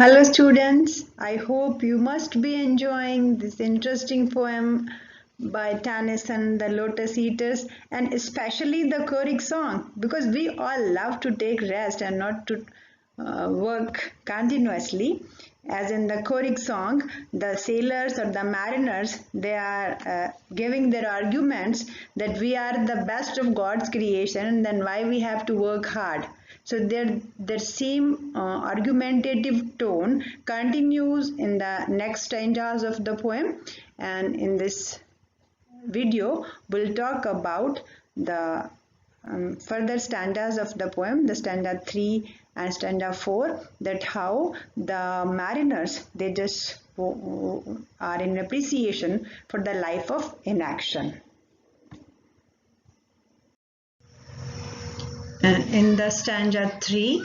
Hello students, I hope you must be enjoying this interesting poem by Tennyson, The Lotus Eaters, and especially the choric song because we all love to take rest and not to work continuously. As in the choric song, the sailors or the mariners, they are giving their arguments that we are the best of God's creation and then why we have to work hard. So their same argumentative tone continues in the next stanzas of the poem, and in this video we'll talk about the further stanzas of the poem, the stanza 3 and stanza 4, that how the mariners they just are in appreciation for the life of inaction. In the stanza 3,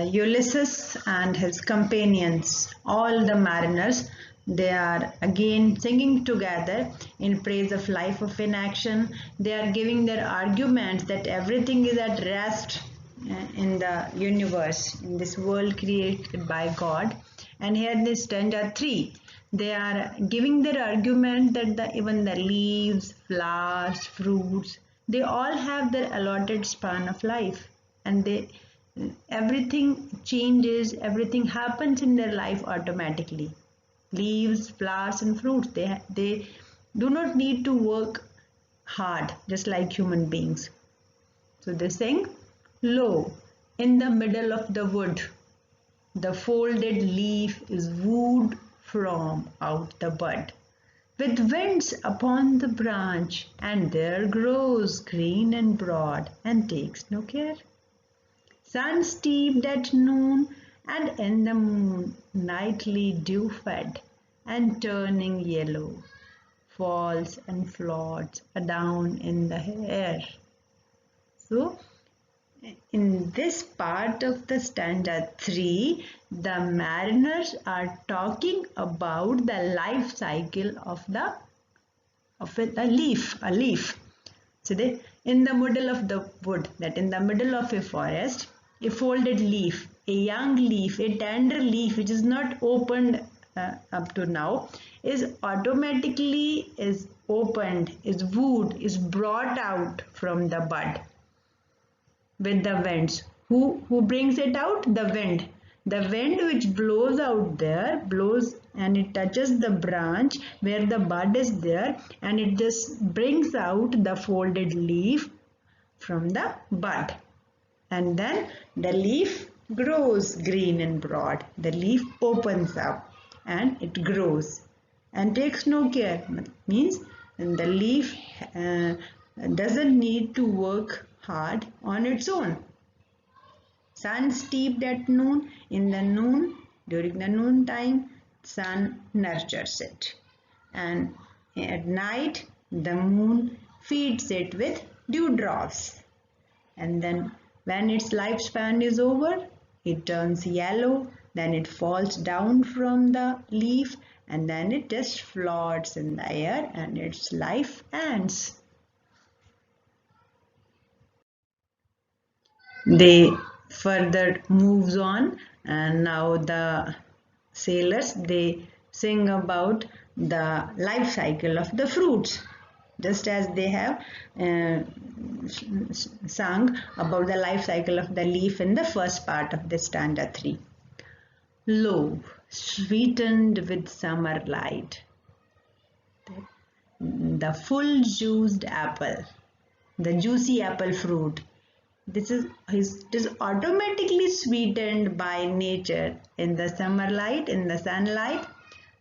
Ulysses and his companions, all the mariners, they are again singing together in praise of life of inaction. They are giving their arguments that everything is at rest in the universe, in this world created by God. And here in this stanza 3, they are giving their argument that even the leaves, flowers, fruits, they all have their allotted span of life, and everything changes, everything happens in their life automatically. Leaves, flowers and fruits, they do not need to work hard just like human beings. So they sing, lo, in the middle of the wood, the folded leaf is wooed from out the bud, with winds upon the branch, and there grows green and broad, and takes no care. Sun steeped at noon, and in the moon, nightly dew fed, and turning yellow, falls and floats adown in the air. So, in this part of the stanza 3, the mariners are talking about the life cycle of a leaf. So they in the middle of the wood, that in the middle of a forest, a folded leaf, a young leaf, a tender leaf which is not opened up to now, is automatically is opened, is wooed, is brought out from the bud with the winds. Who brings it out? The wind. The wind which blows out there, blows and it touches the branch where the bud is there, and it just brings out the folded leaf from the bud. And then the leaf grows green and broad. The leaf opens up and it grows and takes no care. Means the leaf doesn't need to work hard on its own. Sun steeped at noon. In the noon, during the noon time, sun nurtures it. And at night, the moon feeds it with dewdrops. And then when its lifespan is over, it turns yellow, then it falls down from the leaf, and then it just floats in the air and its life ends. They further moves on, and now the sailors they sing about the life cycle of the fruits, just as they have sung about the life cycle of the leaf in the first part of the stanza 3. Lo, sweetened with summer light, the full juiced apple, the juicy apple fruit, it is automatically sweetened by nature in the summer light, in the sunlight,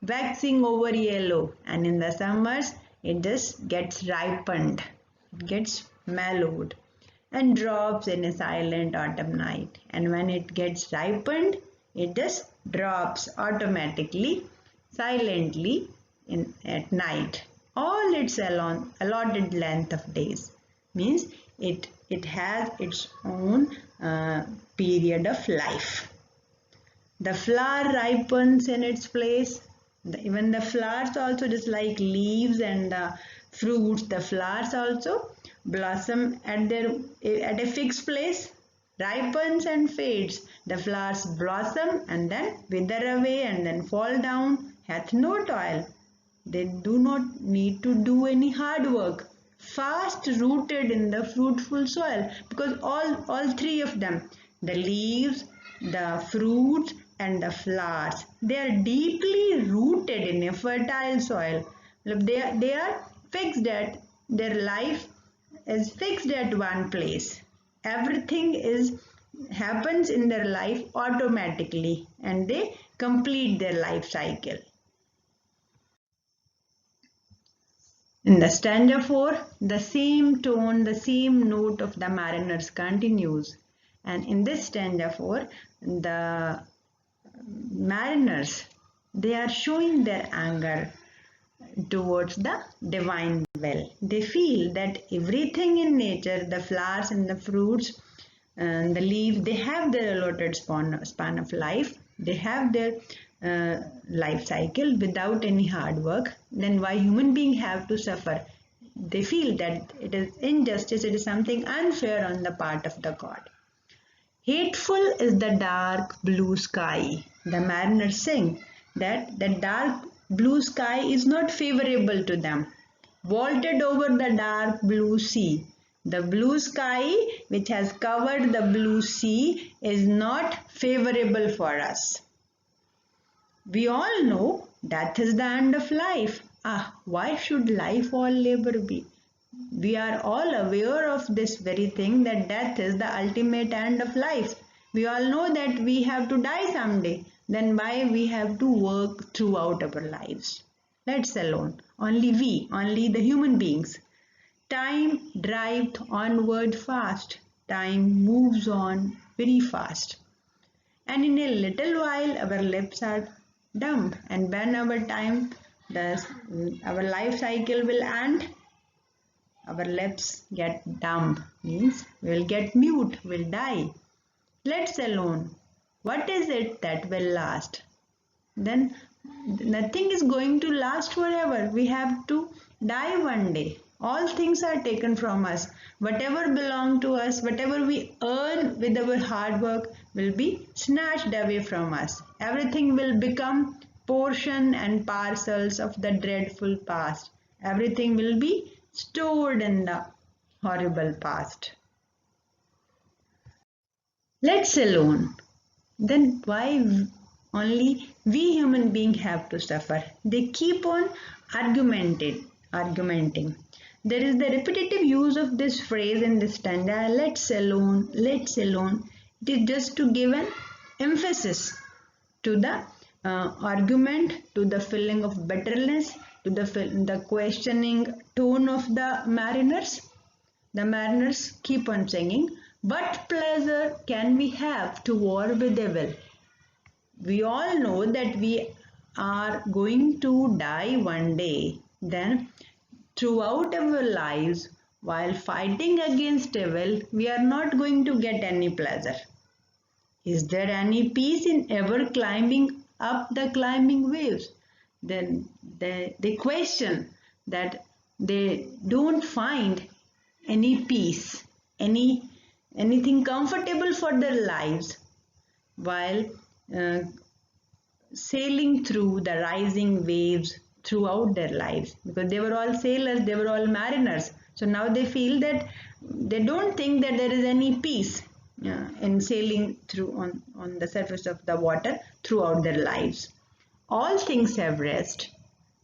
waxing over yellow, and in the summers it just gets ripened, it gets mellowed and drops in a silent autumn night. And when it gets ripened, it just drops automatically, silently at night. All its allotted length of days. Means it has its own period of life. The flower ripens in its place. Even the flowers also, just like leaves and the fruits, the flowers also blossom at a fixed place, ripens and fades. The flowers blossom and then wither away and then fall down, hath no toil. They do not need to do any hard work. Fast rooted in the fruitful soil, because all three of them, the leaves, the fruits and the flowers, they are deeply rooted in a fertile soil. They are fixed at their life is fixed at one place. Everything happens in their life automatically and they complete their life cycle. In the stanza 4, the same tone, the same note of the mariners continues. And in this stanza 4, the mariners, they are showing their anger towards the divine well. They feel that everything in nature, the flowers and the fruits and the leaves, they have their allotted span of life. They have their life cycle without any hard work. Then why human beings have to suffer? They feel that it is injustice, it is something unfair on the part of the God. Hateful is the dark blue sky. The mariners sing that the dark blue sky is not favorable to them. Vaulted over the dark blue sea. The blue sky which has covered the blue sea is not favorable for us. We all know death is the end of life. Why should life all labor be? We are all aware of this very thing, that death is the ultimate end of life. We all know that we have to die someday. Then why we have to work throughout our lives? Let's alone. Only we, only the human beings. Time drives onward fast. Time moves on very fast. And in a little while our lips are dumb. And when our life cycle will end, our lips get dumb, means we will get mute, will die. Let's alone. What is it that will last? Then nothing is going to last forever. We have to die one day. All things are taken from us. Whatever belongs to us, whatever we earn with our hard work will be snatched away from us. Everything will become portion and parcels of the dreadful past. Everything will be stored in the horrible past. Let's alone. Then why only we human beings have to suffer? They keep on argumenting. There is the repetitive use of this phrase in this stanza, let's alone, let's alone. It is just to give an emphasis to the argument, to the feeling of bitterness, to the questioning tone of the mariners. The mariners keep on singing, what pleasure can we have to war with evil? We all know that we are going to die one day. Then throughout our lives, while fighting against evil, we are not going to get any pleasure. Is there any peace in ever climbing up the climbing waves? Then they question that they don't find any peace, anything comfortable for their lives while sailing through the rising waves throughout their lives, because they were all sailors, they were all mariners. So now they feel that they don't think that there is any peace in sailing through on the surface of the water throughout their lives. All things have rest.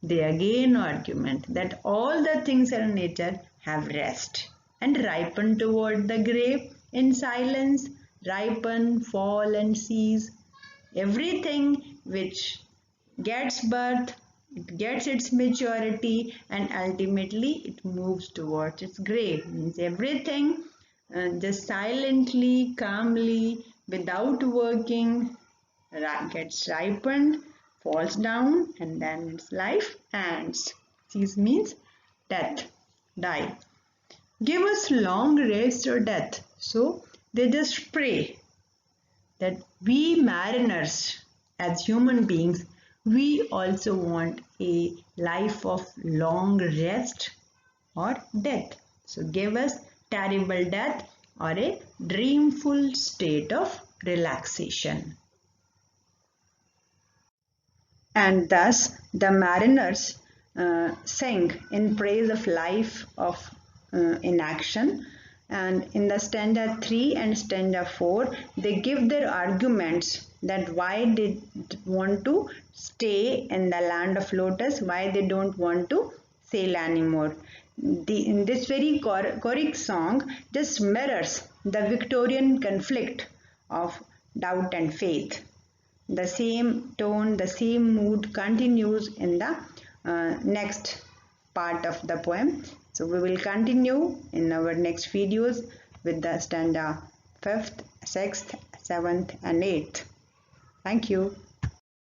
They again argument that all the things in nature have rest and ripen toward the grave in silence, ripen, fall and cease. Everything which gets birth, it gets its maturity and ultimately it moves towards its grave. Means everything just silently, calmly, without working, gets ripened, falls down and then its life ends. Cease means death, die. Give us long rest or death. So they just pray that we mariners as human beings, we also want a life of long rest or death. So give us terrible death or a dreamful state of relaxation. And thus the mariners sing in praise of life of inaction. And in the stanza 3 and stanza 4, they give their arguments that why they want to stay in the land of lotus, why they don't want to sail anymore. In this very choric song just mirrors the Victorian conflict of doubt and faith. The same tone, the same mood continues in the next part of the poem. So we will continue in our next videos with the stanza 5th, 6th, 7th and 8th. Thank you.